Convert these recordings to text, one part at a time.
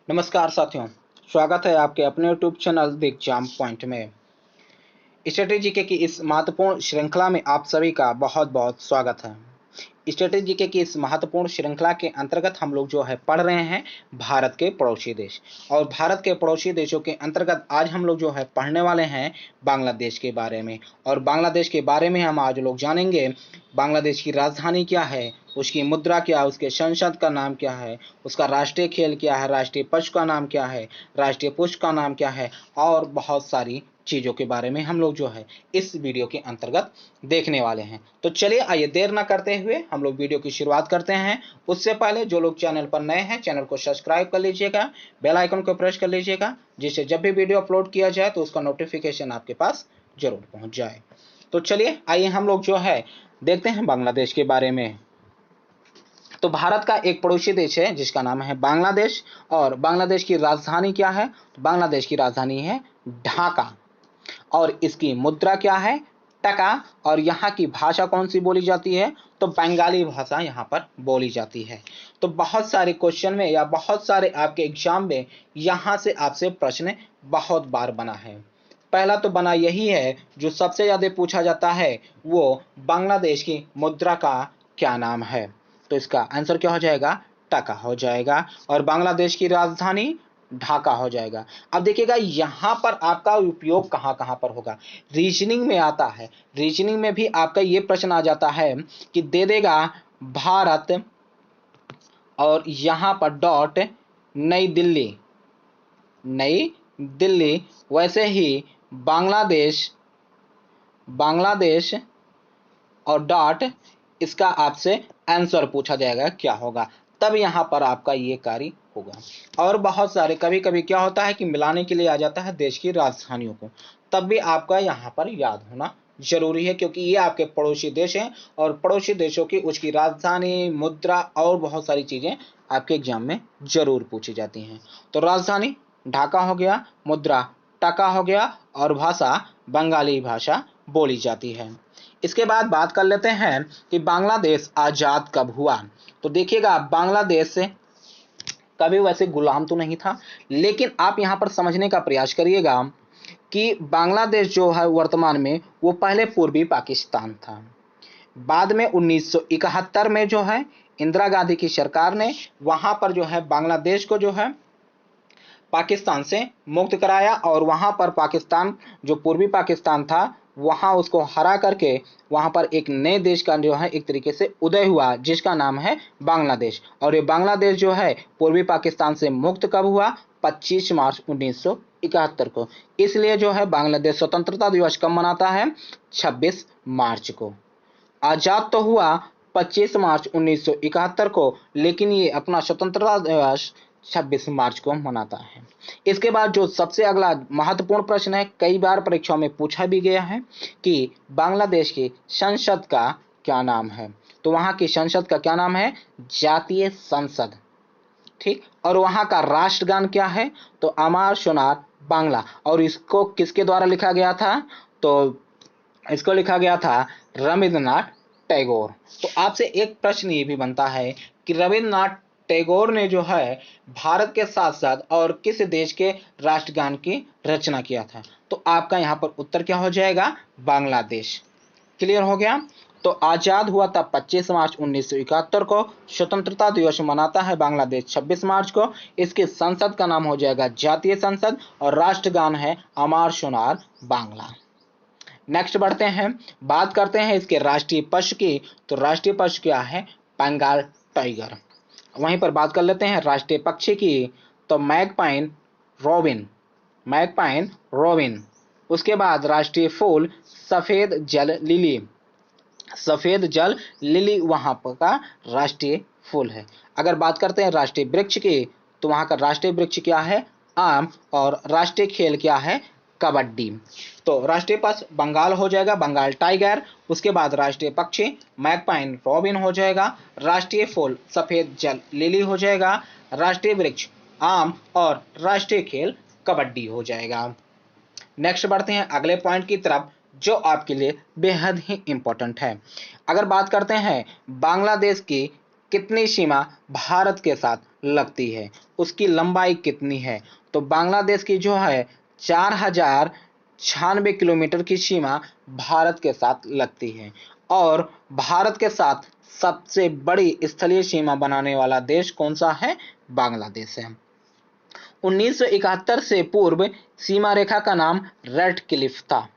नमस्कार साथियों, स्वागत है आपके अपने YouTube channel the exam point में। स्ट्रेटेजी के की इस महत्वपूर्ण श्रृंखला में आप सभी का बहुत बहुत स्वागत है। स्ट्रेटेजी के की इस महत्वपूर्ण श्रृंखला के अंतर्गत हम लोग जो है पढ़ रहे हैं भारत के पड़ोसी देश, और भारत के पड़ोसी देशों के अंतर्गत आज हम लोग जो है पढ़ने वाले हैं बांग्लादेश के बारे में। और बांग्लादेश के बारे में हम आज लोग जानेंगे बांग्लादेश की राजधानी क्या है, उसकी मुद्रा क्या है, उसके संसद का नाम क्या है, उसका राष्ट्रीय खेल क्या है, राष्ट्रीय पशु का नाम क्या है, राष्ट्रीय पुष्प का नाम क्या है, और बहुत सारी चीजों के बारे में हम लोग जो है इस वीडियो के अंतर्गत देखने वाले हैं। तो चलिए आइए देर ना करते हुए हम लोग वीडियो की शुरुआत करते हैं। उससे पहले जो लोग चैनल पर नए हैं, चैनल को सब्सक्राइब कर लीजिएगा, बेल आइकन को प्रेस कर लीजिएगा, जिससे जब भी वीडियो अपलोड किया जाए तो उसका नोटिफिकेशन आपके पास जरूर पहुंच जाए। तो चलिए आइए हम लोग जो है देखते हैं बांग्लादेश के बारे में। तो भारत का एक पड़ोसी देश है जिसका नाम है बांग्लादेश, और बांग्लादेश की राजधानी क्या है? तो बांग्लादेश की राजधानी है ढाका, और इसकी मुद्रा क्या है? टका। और यहाँ की भाषा कौन सी बोली जाती है? तो बंगाली भाषा यहाँ पर बोली जाती है। तो बहुत सारे क्वेश्चन में या बहुत सारे आपके एग्जाम में यहाँ से आपसे प्रश्न बहुत बार बना है। पहला तो बना यही है, जो सबसे ज्यादा पूछा जाता है, वो बांग्लादेश की मुद्रा का क्या नाम है? तो इसका आंसर क्या हो जाएगा? टका हो जाएगा। और बांग्लादेश की राजधानी ढाका हो जाएगा। अब देखिएगा यहाँ पर आपका उपयोग कहाँ कहाँ पर होगा। रीजनिंग में आता है, रीजनिंग में भी आपका ये प्रश्न आ जाता है कि दे देगा भारत और यहाँ पर डॉट नई दिल्ली, नई दिल्ली, वैसे ही बांग्लादेश, बांग्लादेश और डॉट इसका आपसे आंसर पूछा जाएगा क्या होगा, तब यहाँ पर आपका ये कार्य होगा। और बहुत सारे कभी कभी क्या होता है कि मिलाने के लिए आ जाता है देश की राजधानियों को, तब भी आपका यहाँ पर याद होना जरूरी है, क्योंकि ये आपके पड़ोसी देश हैं और पड़ोसी देशों की उसकी राजधानी, मुद्रा और बहुत सारी चीजें आपके एग्जाम में जरूर पूछी जाती हैं। तो राजधानी ढाका हो गया, मुद्रा टका हो गया, और भाषा बंगाली भाषा बोली जाती है। इसके बाद बात कर लेते हैं कि बांग्लादेश आजाद कब हुआ। तो देखिएगा बांग्लादेश कभी वैसे गुलाम तो नहीं था, लेकिन आप यहाँ पर समझने का प्रयास करिएगा कि बांग्लादेश जो है वर्तमान में वो पहले पूर्वी पाकिस्तान था। बाद में 1971 में जो है इंदिरा गांधी की सरकार ने वहां पर जो है बांग्लादेश को जो है पाकिस्तान से मुक्त कराया, और वहां पर पाकिस्तान जो पूर्वी पाकिस्तान था वहां उसको हरा करके वहां पर एक नए देश का जो है एक तरीके से उदय हुआ, जिसका नाम है बांग्लादेश। और ये बांग्लादेश जो है पूर्वी पाकिस्तान से मुक्त कब हुआ? 25 मार्च 1971 को। इसलिए जो है बांग्लादेश स्वतंत्रता दिवस कब मनाता है? 26 मार्च को। आजाद तो हुआ 25 मार्च 1971 को, लेकिन ये अपना स्वतंत्रता दिवस 26 मार्च को मनाता है। इसके बाद जो सबसे अगला महत्वपूर्ण प्रश्न है, कई बार परीक्षाओं में पूछा भी गया है कि बांग्लादेश की संसद का क्या नाम है? तो वहां की संसद का क्या नाम है? जातीय संसद। ठीक। और वहां का राष्ट्रगान क्या है? तो अमार सोनार बांग्ला। और इसको किसके द्वारा लिखा गया था? तो इसको लिखा गया था रविंद्रनाथ टैगोर। तो आपसे एक प्रश्न ये भी बनता है कि रविंद्रनाथ टैगोर ने जो है भारत के साथ साथ और किस देश के राष्ट्रगान की रचना किया था? तो आपका यहाँ पर उत्तर क्या हो जाएगा? बांग्लादेश। क्लियर हो गया? तो आजाद हुआ था 25 मार्च 1971 को, स्वतंत्रता दिवस मनाता है बांग्लादेश 26 मार्च को। इसके संसद का नाम हो जाएगा जातीय संसद, और राष्ट्रगान है अमार सोनार बांग्ला। नेक्स्ट बढ़ते हैं, बात करते हैं इसके राष्ट्रीय पशु की। तो राष्ट्रीय पशु क्या है? बंगाल टाइगर। वहीं पर बात कर लेते हैं राष्ट्रीय पक्षी की। तो मैगपाइन रॉबिन, मैगपाइन रॉबिन। उसके बाद राष्ट्रीय फूल सफेद जल लिली, सफेद जल लिली वहां पर का राष्ट्रीय फूल है। अगर बात करते हैं राष्ट्रीय वृक्ष की, तो वहां का राष्ट्रीय वृक्ष क्या है? आम। और राष्ट्रीय खेल क्या है? कबड्डी। तो राष्ट्रीय पशु बंगाल हो जाएगा, बंगाल टाइगर। उसके बाद राष्ट्रीय पक्षी मैगपाइन रॉबिन हो जाएगा, राष्ट्रीय फूल सफेद जल लिली हो जाएगा, राष्ट्रीय वृक्ष आम, और राष्ट्रीय खेल कबड्डी हो जाएगा। नेक्स्ट बढ़ते हैं अगले पॉइंट की तरफ, जो आपके लिए बेहद ही इंपॉर्टेंट है। अगर बात करते हैं बांग्लादेश की कितनी सीमा भारत के साथ लगती है, उसकी लंबाई कितनी है। तो बांग्लादेश की जो है 4096 किलोमीटर की सीमा भारत के साथ लगती है। और भारत के साथ सबसे बड़ी स्थलीय सीमा बनाने वाला देश कौन सा है? बांग्लादेश है। 1971 से पूर्व सीमा रेखा का नाम रेड क्लिफ था।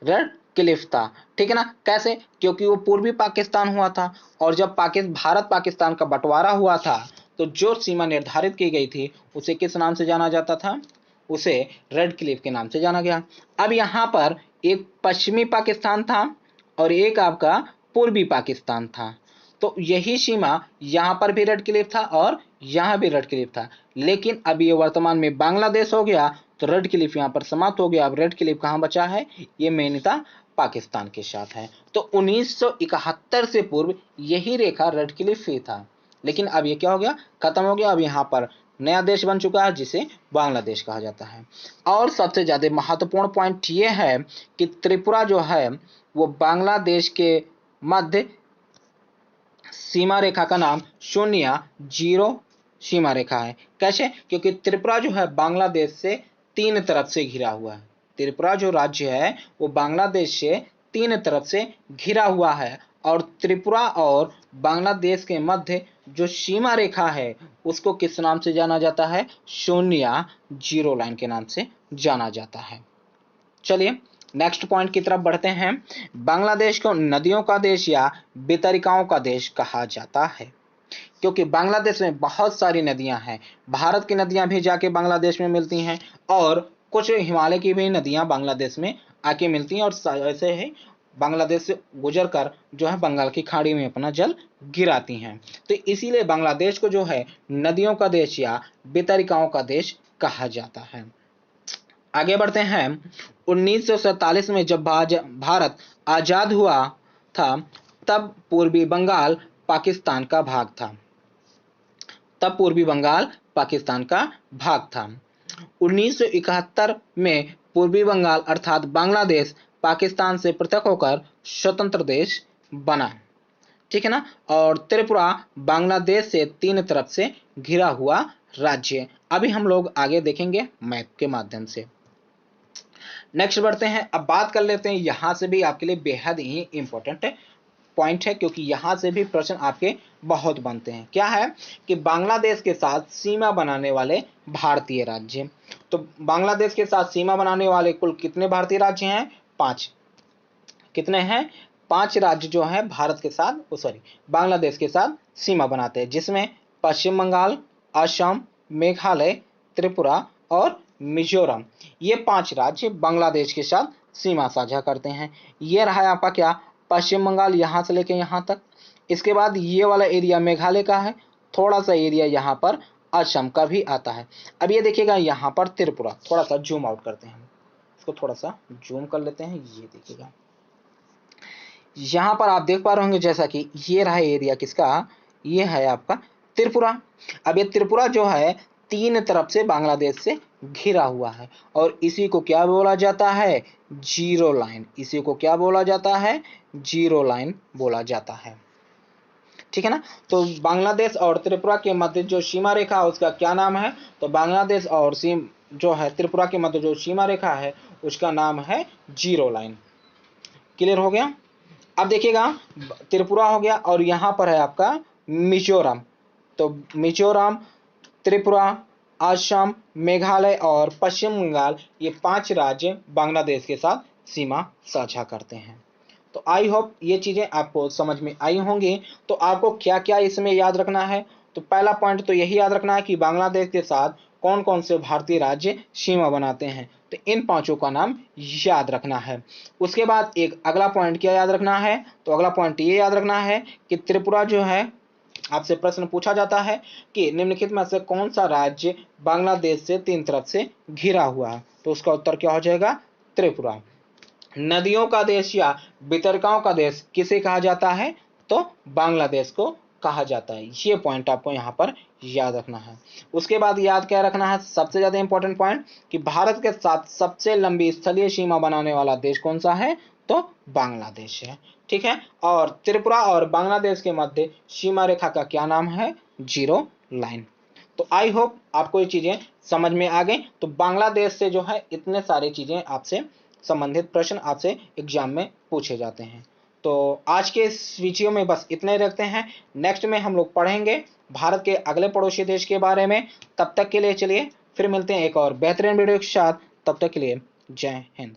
रेड क्लिफ था, ठीक है ना। कैसे? क्योंकि वो पूर्वी पाकिस्तान हुआ था, और जब भारत पाकिस्तान का बंटवारा हुआ था तो जो सीमा निर्धारित की गई थी उसे किस नाम से जाना जाता था? उसे रेड क्लिफ के नाम से जाना गया। अब यहाँ पर एक पश्चिमी पाकिस्तान था और एक आपका पूर्वी पाकिस्तान था। तो यही सीमा यहाँ पर भी रेड क्लिफ था और यहाँ भी रेड क्लिफ था, लेकिन अब ये वर्तमान में बांग्लादेश हो गया तो रेड क्लिफ यहाँ पर समाप्त हो गया। अब रेड क्लिफ कहाँ बचा है? ये मेनिता पाकिस्तान के साथ है। तो 1971 से पूर्व यही रेखा रेड क्लिफ ही था, लेकिन अब ये क्या हो गया? खत्म हो गया। अब यहाँ पर नया देश बन चुका है जिसे बांग्लादेश कहा जाता है। और सबसे ज्यादा महत्वपूर्ण पॉइंट ये है कि त्रिपुरा जो है वो बांग्लादेश के मध्य सीमा रेखा का नाम 0 सीमा रेखा है। कैसे? क्योंकि त्रिपुरा जो है बांग्लादेश से 3 तरफ से घिरा हुआ है। त्रिपुरा जो राज्य है वो बांग्लादेश से 3 तरफ से घिरा हुआ है, और त्रिपुरा और बांग्लादेश के मध्य जो सीमा रेखा है उसको किस नाम से जाना जाता है? 0 लाइन के नाम से जाना जाता है। चलिए नेक्स्ट पॉइंट की तरफ बढ़ते हैं। बांग्लादेश को नदियों का देश या वितरिकाओं का देश कहा जाता है, क्योंकि बांग्लादेश में बहुत सारी नदियां हैं। भारत की नदियां भी जाके बांग्लादेश में मिलती हैं, और कुछ हिमालय की भी नदियां बांग्लादेश में आके मिलती हैं, और ऐसे ही बांग्लादेश से गुजर कर जो है बंगाल की खाड़ी में अपना जल गिराती हैं। तो इसीलिए बांग्लादेश को जो है नदियों का देश या वितरिकाओं का देश कहा जाता है। आगे बढ़ते हैं। 1947 में जब भारत आजाद हुआ था तब पूर्वी बंगाल पाकिस्तान का भाग था। तब पूर्वी बंगाल पाकिस्तान का भाग था। 1971 में पूर्वी बंगाल अर्थात बांग्लादेश पाकिस्तान से पृथक होकर स्वतंत्र देश बना, ठीक है ना। और त्रिपुरा बांग्लादेश से 3 तरफ से घिरा हुआ राज्य। अभी हम लोग आगे देखेंगे मैप के माध्यम से। नेक्स्ट बढ़ते हैं। अब बात कर लेते हैं, यहां से भी आपके लिए बेहद ही इंपॉर्टेंट पॉइंट है, क्योंकि यहां से भी प्रश्न आपके बहुत बनते हैं। क्या है कि बांग्लादेश के साथ सीमा बनाने वाले भारतीय राज्य। तो बांग्लादेश के साथ सीमा बनाने वाले कुल कितने भारतीय राज्य हैं? 5। कितने हैं? 5 राज्य जो है भारत के साथ बांग्लादेश के साथ सीमा बनाते हैं, जिसमें पश्चिम बंगाल, असम, मेघालय, त्रिपुरा और मिजोरम, ये 5 राज्य बांग्लादेश के साथ सीमा साझा करते हैं। ये रहा आपका क्या? पश्चिम बंगाल, यहां से लेके यहां तक। इसके बाद ये वाला एरिया मेघालय का है, थोड़ा सा एरिया यहाँ पर असम का भी आता है। अब ये देखिएगा यहाँ पर त्रिपुरा, थोड़ा सा जूम आउट करते हैं, इसको थोड़ा सा जूम कर लेते हैं। ये देखिएगा यहाँ पर आप देख पा रहे होंगे जैसा कि ये रहा एरिया किसका? ये है आपका त्रिपुरा। अब ये त्रिपुरा जो है 3 तरफ से बांग्लादेश से घिरा हुआ है, और इसी को क्या बोला जाता है? 0 लाइन। इसी को क्या बोला जाता है? 0 लाइन बोला जाता है, ठीक है ना। तो बांग्लादेश और त्रिपुरा के मध्य जो सीमा रेखा है उसका क्या नाम है? तो बांग्लादेश और जो है त्रिपुरा के मध्य जो सीमा रेखा है उसका नाम है 0 लाइन। क्लियर हो गया? अब देखिएगा त्रिपुरा हो गया, और यहाँ पर है आपका मिजोरम। तो मिजोरम, त्रिपुरा, असम, मेघालय और पश्चिम बंगाल, ये 5 राज्य बांग्लादेश के साथ सीमा साझा करते हैं। तो आई होप ये चीजें आपको समझ में आई होंगी। तो आपको क्या क्या इसमें याद रखना है? तो पहला पॉइंट तो यही याद रखना है कि बांग्लादेश के साथ कौन कौन से भारतीय राज्य सीमा बनाते हैं, तो इन 5 का नाम याद रखना है। उसके बाद एक अगला पॉइंट क्या याद रखना है? तो अगला पॉइंट ये याद रखना है कि त्रिपुरा जो है, आपसे प्रश्न पूछा जाता है कि निम्नलिखित में से कौन सा राज्य बांग्लादेश से 3 तरफ से घिरा हुआ है, तो उसका उत्तर क्या हो जाएगा? त्रिपुरा। नदियों का देश या वितरकाओं का देश किसे कहा जाता है? तो बांग्लादेश को कहा जाता है। ये पॉइंट आपको यहाँ पर याद रखना है। उसके बाद याद क्या रखना है? सबसे ज्यादा इंपॉर्टेंट पॉइंट कि भारत के साथ सबसे लंबी स्थलीय सीमा बनाने वाला देश कौन सा है? तो बांग्लादेश है। ठीक है, और त्रिपुरा और बांग्लादेश के मध्य सीमा रेखा का क्या नाम है? Zero line. तो आई होप आपको ये चीजें समझ में आ गई। तो बांग्लादेश से जो है इतने सारी चीजें आपसे संबंधित प्रश्न आपसे एग्जाम में पूछे जाते हैं। तो आज के इस वीडियो में बस इतना ही रखते हैं। नेक्स्ट में हम लोग पढ़ेंगे भारत के अगले पड़ोसी देश के बारे में। तब तक के लिए चलिए फिर मिलते हैं एक और बेहतरीन वीडियो के साथ। तब तक के लिए जय हिंद।